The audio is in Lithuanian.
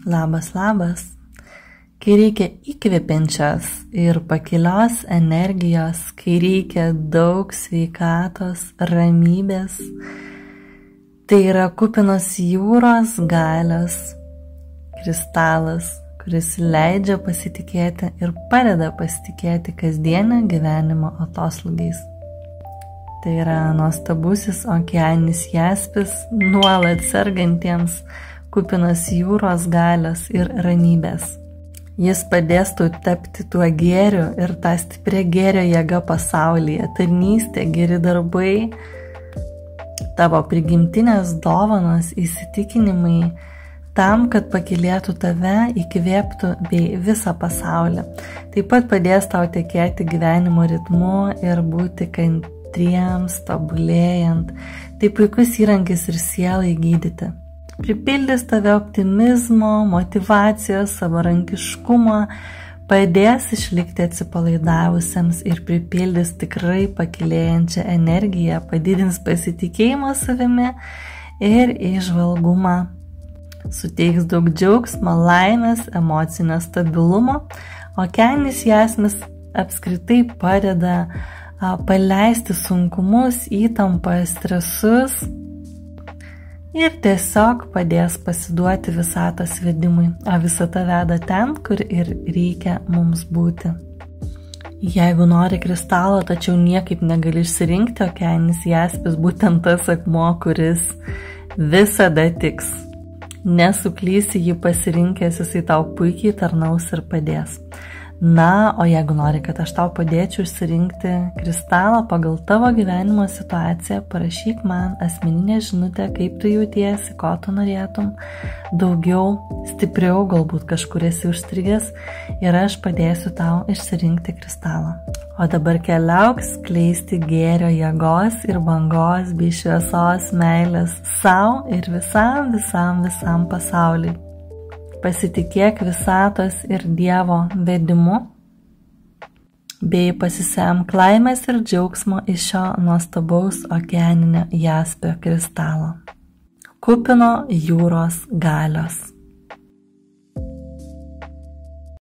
Labas, labas. Kai reikia įkvepiančios ir pakilios energijos, kai reikia daug sveikatos, ramybės, tai yra kupinos jūros galios kristalas, kuris leidžia pasitikėti ir padeda pasitikėti kasdienio gyvenimo atoslūgiais. Tai yra nuostabusis okeaninis jaspis, nuolat sergantiems kupinos jūros galios ir ramybės. Jis padės tau tapti tuo gėriu ir tą stiprią gėrio jėgą pasaulyje, tarnystė, geri darbai, tavo prigimtinės dovanos, įsitikinimai, tam, kad pakylėtų tave, įkvėptų bei visą pasaulį. Taip pat padės tau tekėti gyvenimo ritmu ir būti kantriems, tobulėjant. Tai puikus įrankis ir sielai gydyti. Pripildys tave optimizmo, motyvacijos, savarankiškumo, padės išlikti atsipalaidavusiems ir pripildys tikrai pakylėjančią energiją, padidins pasitikėjimą savimi ir įžvalgumą. Suteiks daug džiaugsmo, laimės, emocinio stabilumo. Okeaninis jaspis apskritai padeda paleisti sunkumus, įtampą, stresus ir tiesiog padės pasiduoti visatos vedimui, o visata veda ten, kur ir reikia mums būti. Jeigu nori kristalo, tačiau niekaip negali išsirinkti, okeaninis jaspis būtent tas akmuo, kuris visada tiks. Nesuklysi jį pasirinkęs, jisai tau puikiai tarnaus ir padės. Na, o jeigu nori, kad aš tau padėčiau išsirinkti kristalą pagal tavo gyvenimo situaciją, parašyk man asmeninę žinutę, kaip tu jautiesi, ko tu norėtum, daugiau, stipriau, galbūt kažkur esi užstrigęs ir aš padėsiu tau išsirinkti kristalą. O dabar keliauk skleisti gėrio jėgos ir bangos bei šviesos meilės sau ir visam pasauliui. Pasitikėk visatos ir Dievo vedimu, bei pasisemk laimės ir džiaugsmo iš šio nuostabaus okeaninio jaspio kristalo. Kupino jūros galios.